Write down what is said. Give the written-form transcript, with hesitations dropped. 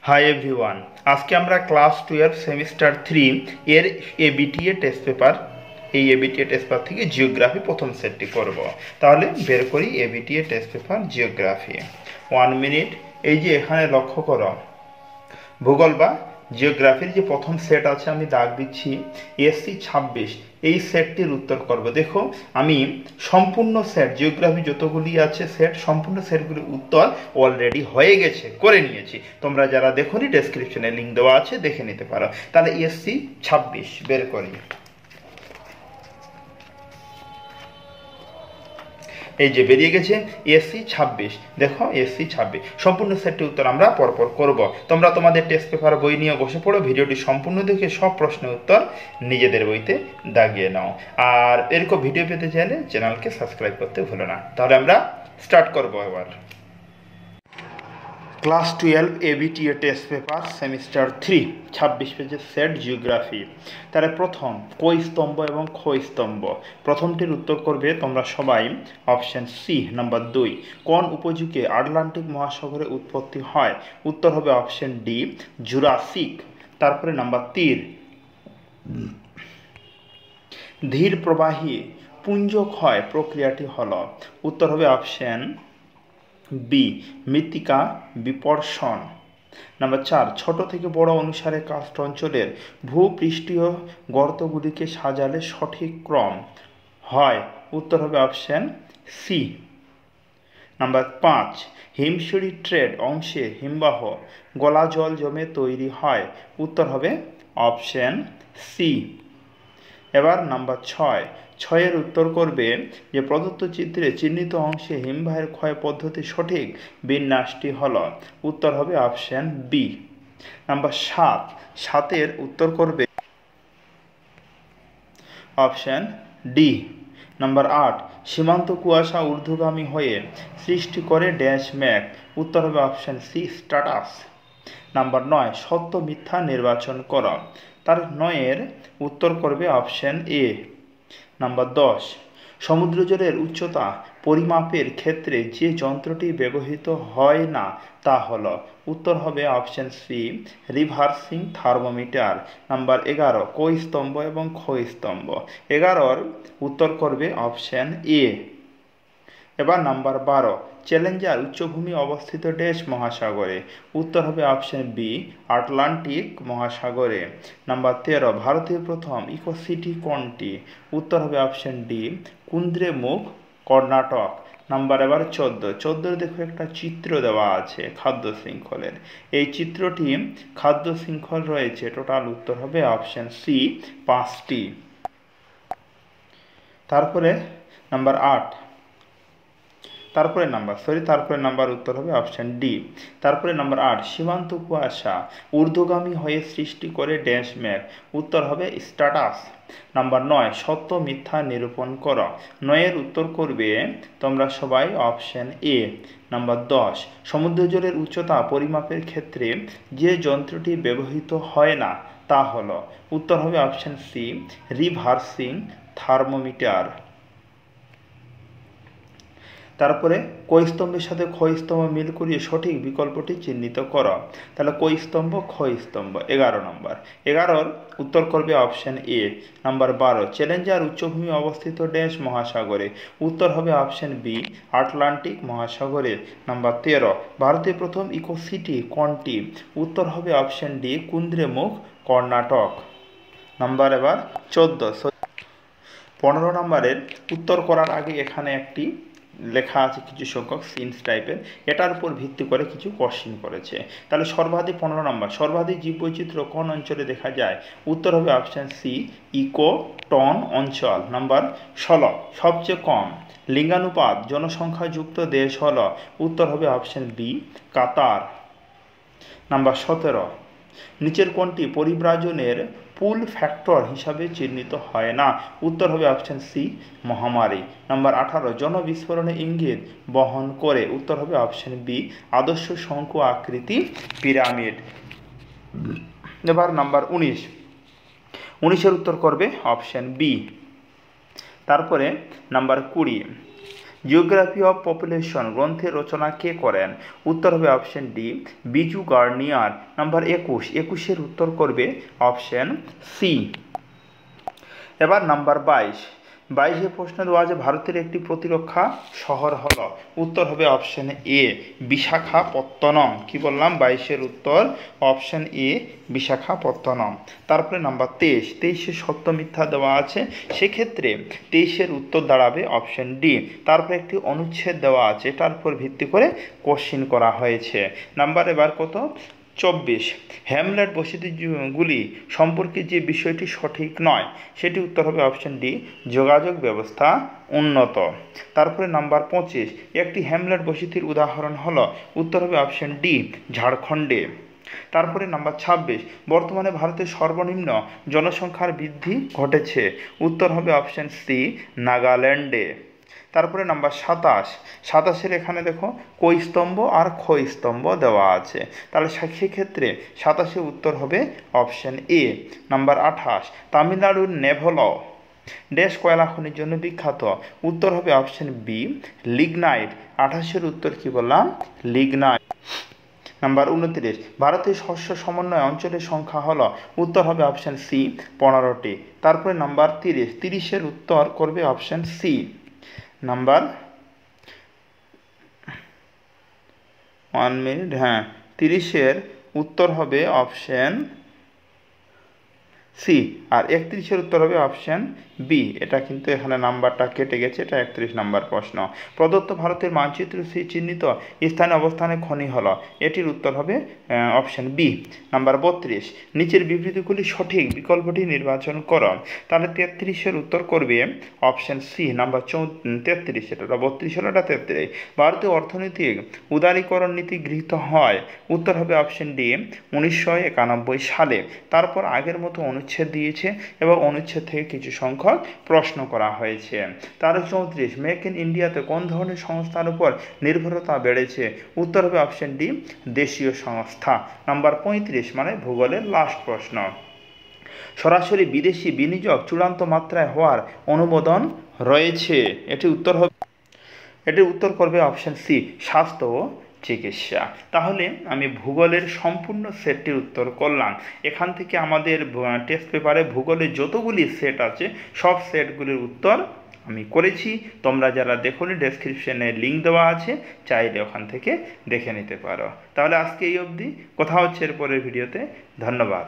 Hi everyone, আজকে আমরা class 12 semester 3 এর ABTA test paper test paper থেকে জিওগ্রাফি প্রথম সেটটি করব। তাহলে বের করি ABTA test paper geography. 1 minute. এই যে এখানে লক্ষ্য করো, ভূগোল বা জিওগ্রাফির যে প্রথম সেট আছে আমি দাগ দিচ্ছি এসসি 26। এই সেটটির উত্তর করব। দেখো আমি সম্পূর্ণ সেট জিওগ্রাফি যতগুলি আছে সেট সম্পূর্ণ সেটগুলির উত্তর অলরেডি হয়ে গেছে, করে নিয়েছি। তোমরা যারা দেখোনি ডেসক্রিপশনে লিঙ্ক দেওয়া আছে, দেখে নিতে পারো। তাহলে এসসি 26 বের করি। এই যে বেরিয়ে গেছে এসসি 26। দেখো এসসি 26 সম্পূর্ণ সেটটি উত্তর আমরা পরপর করব। তোমরা তোমাদের টেস্ট পেপার বই নিয়ে বসে পড়ো, ভিডিওটি সম্পূর্ণ দেখে সব প্রশ্নের উত্তর নিজেদের বইতে দাগিয়ে নাও। আর এরকম ভিডিও পেতে চাইলে চ্যানেলকে সাবস্ক্রাইব করতে ভুলো না। তাহলে আমরা স্টার্ট করব এবার। Class 12 ABTA test paper semester 3 26 পেজের সেট জিওগ্রাফি। তাহলে প্রথম কই স্তম্ভ এবং ক্ষয় স্তম্ভ। প্রথমটির উত্তর করবে তোমরা সবাই অপশন সি নাম্বার 2। কোন উপযুগে আটলান্টিক মহাসাগরে উৎপত্তি হয়? উত্তর হবে অপশন ডি জুরাসিক। তারপরে নাম্বার 3 ধীর প্রবাহী পুঞ্জ ক্ষয় প্রক্রিয়াটি হলো? উত্তর হবে অপশন বি মৃত্তিকা বিপর্ষণ। নাম্বার 4 ছোট থেকে বড় অনুসারে কাস্ট অঞ্চলের ভূপৃষ্ঠীয় গর্তগুলিকে সাজালে সঠিক ক্রম হয়? উত্তর হবে অপশন সি। নাম্বার 5 হিমশিরি ট্রেড অংশে হিমবাহ গলা জল জমে তৈরি হয়? উত্তর হবে অপশন সি। এবার নাম্বার 6 উত্তর করবে যে প্রদত্ত চিত্রে চিহ্নিত অংশে হিমবাহের ক্ষয় পদ্ধতি সঠিক বিন্যাসটি হল? উত্তর হবে অপশন বি। নাম্বার 7 উত্তর করবে অপশন ডি। নাম্বার 8 সীমান্ত কুয়াশা ঊর্ধ্বগামী হয়ে সৃষ্টি করে ড্যাশ ম্যাক? উত্তর হবে অপশন সি স্ট্রাটাস। নাম্বার 9 সত্য মিথ্যা নির্বাচন করা। তার 9 উত্তর করবে অপশন এ। নাম্বার 10 সমুদ্র জলের উচ্চতা পরিমাপের ক্ষেত্রে যে যন্ত্রটি ব্যবহৃত হয় না তা হলো? উত্তর হবে option C reversing thermometer. Number 11 কই স্তম্ভ এবং ক্ষয় স্তম্ভ। 11 উত্তর করবে অপশন এ। এবার নাম্বার 12 চ্যালেঞ্জার উচ্চভূমি অবস্থিত ড্যাশ মহাসাগরে? উত্তর হবে অপশন বি আটলান্টিক মহাসাগরে। নাম্বার 13 ভারতের প্রথম ইকো সিটি কোনটি? উত্তর হবে অপশন ডি কুন্দ্রেমুখ কর্ণাটক। নাম্বার এবার 14 দেখো একটা চিত্র দেওয়া আছে খাদ্য শৃঙ্খলের। এই চিত্রটি খাদ্য শৃঙ্খল রয়েছে, টোটাল উত্তর হবে অপশন সি 5টি। তারপরে নাম্বার 8 তারপরে নাম্বার উত্তর হবে অপশন ডি। তারপরে নাম্বার 8 সীমান্ত কুয়াশা ঊর্ধ্বগামী হয়ে সৃষ্টি করে ড্যাশ ম্যাক? উত্তর হবে স্ট্রাটাস। নাম্বার 9 সত্য মিথ্যা নিরূপণ করো। 9 উত্তর করবে তোমরা সবাই অপশন এ। নাম্বার 10 সমুদ্র জলের উচ্চতা পরিমাপের ক্ষেত্রে যে যন্ত্রটি ব্যবহৃত হয় না তা হলো? উত্তর হবে অপশন সি রিভার্সিং থার্মোমিটার। তারপরে কই স্তম্ভের সাথে ক্ষয় স্তম্ভ মিল করিয়ে সঠিক বিকল্পটি চিহ্নিত করো। তাহলে কই স্তম্ভ ক্ষয় স্তম্ভ 11 নম্বর। 11 উত্তর করবে অপশন এ। নাম্বার 12 চ্যালেঞ্জার উচ্চভূমি অবস্থিত ড্যাশ মহাসাগরে? উত্তর হবে অপশন বি আটলান্টিক মহাসাগরে। নাম্বার 13 ভারতের প্রথম ইকো সিটি কোনটি? উত্তর হবে অপশন ডি কুন্দ্রেমুখ কর্ণাটক। নাম্বার এবার 14 15 নম্বরের উত্তর করার আগে এখানে একটি লেখা আছে কিছু সংখ্যক সিনস টাইপের, এটার উপর ভিত্তি করে কিছু কোশ্চেন করেছে। তাহলে সর্বাধিক 15 নম্বর সর্বাধিক জীববৈচিত্র্য কোন অঞ্চলে দেখা যায়? উত্তর হবে অপশন সি ইকোটন অঞ্চল। নাম্বার 16 সবচেয়ে কম লিঙ্গানুপাত জনসংখ্যাযুক্ত দেশ হলো? উত্তর হবে অপশন বি কাতার। নাম্বার 17 নিচের কোনটি পরিব্রাজনের পুল ফ্যাক্টর হিসাবে চিহ্নিত হয় না? উত্তর হবে অপশন সি মহামারী। নাম্বার 18 জনবিস্ফোরণে ইঙ্গিত বহন করে? উত্তর হবে অপশন বি আদর্শ শঙ্কু আকৃতি পিরামিড। এবার নাম্বার 19 উত্তর করবে অপশন বি। তারপরে নাম্বার 20 জিওগ্রাফি অফ পপুলেশন গ্রন্থের রচনা কে করেন? উত্তর হবে option D Biju Garnier. Number 21, 21-এর উত্তর করবে অপশন সি। এবার নাম্বার 22 প্রশ্ন দেওয়া আছে ভারতের একটি প্রতিরক্ষা শহর হলো। উত্তর হবে অপশন এ বিশাখাপত্তনম। কি বললাম? 22-এর উত্তর অপশন এ বিশাখাপত্তনম। তারপরে নাম্বার 23 সত্য মিথ্যা দেওয়া আছে, সেক্ষেত্রে 23-এর উত্তর দাঁড়াবে অপশন ডি। তারপরে একটি অনুচ্ছেদ দেওয়া আছে, এটার উপর ভিত্তি করে কোশ্চিন করা হয়েছে। নাম্বার এবার কত? 24, হ্যামলেট বসতিগুলি সম্পর্কে যে বিষয়টি সঠিক নয়, সেটি উত্তর হবে অপশন ডি যোগাযোগ ব্যবস্থা উন্নত। তারপরে নাম্বার 25, একটি হ্যামলেট বসতির উদাহরণ হলো। উত্তর হবে অপশন ডি ঝাড়খণ্ডে। তারপরে নাম্বার 26, বর্তমানে ভারতের সর্বনিম্ন জনসংখ্যার বৃদ্ধি ঘটেছে। উত্তর হবে অপশন সি নাগাল্যান্ডে। তারপরে নাম্বার 27 এখানে দেখো কই স্তম্ভ আর ক্ষয় স্তম্ভ দেওয়া আছে, তাহলে সেক্ষেত্রে 27-এর উত্তর হবে অপশন এ। নাম্বার 28, তামিলনাড়ুর নেভল ড্যাশ কয়লা খনির জন্য বিখ্যাত। উত্তর হবে অপশন বি লিগনাইট। 28-এর উত্তর কি বললাম? লিগনাইট। নাম্বার 29, ভারতের শস্য সমন্বয় অঞ্চলের সংখ্যা হলো। উত্তর হবে অপশন সি 15টি। তারপরে নাম্বার 30-এর উত্তর করবে অপশন সি। নাম্বার 1 মিনিট, 30-এর উত্তর হবে অপশন সি, আর 31-এর উত্তর হবে অপশন বি। এটা কিন্তু এখানে নাম্বারটা কেটে গেছে, এটা 31 নাম্বার প্রশ্ন। প্রদত্ত ভারতের মানচিত্র চিহ্নিত স্থানে অবস্থানে খনি হলো। এটির উত্তর হবে অপশন বি। নাম্বার 32, নিচের বিবৃতিগুলি সঠিক বিকল্পটি নির্বাচন করো। তাহলে 33-এর উত্তর করবে অপশন সি নাম্বার 33। এটা 32 হলো, এটা 33। ভারতীয় অর্থনৈতিক উদারীকরণ নীতি গৃহীত হয়। উত্তর হবে অপশন ডি 1991 সালে। তারপর আগের মতো অনুচ্ছেদ দিয়েছে এবং অনুচ্ছেদ থেকে কিছু সংখ্যক প্রশ্ন করা হয়েছে। তার 34, মেক ইন ইন্ডিয়াতে কোন ধরনের সংস্থার উপর নির্ভরতা বেড়েছে? উত্তর হবে অপশন ডি দেশীয় সংস্থা। নাম্বার 35 মানে ভূগোলের লাস্ট প্রশ্ন, সরাসরি বিদেশি বিনিয়োগ চূড়ান্ত মাত্রায় হওয়ার অনুমোদন রয়েছে। এটির উত্তর করবে অপশন সি স্বাস্থ্য ও চিকিৎসা। তাহলে আমি ভূগোলের সম্পূর্ণ সেটটির উত্তর করলাম। এখান থেকে আমাদের টেস্ট পেপারে ভূগোলের যতগুলি সেট আছে সব সেটগুলির উত্তর আমি করেছি। তোমরা যারা দেখোনি, ডেসক্রিপশনে লিঙ্ক দেওয়া আছে, চাইলে ওখান থেকে দেখে নিতে পারো। তাহলে আজকে এই অবধি, কথা হচ্ছে এর পরের ভিডিওতে। ধন্যবাদ।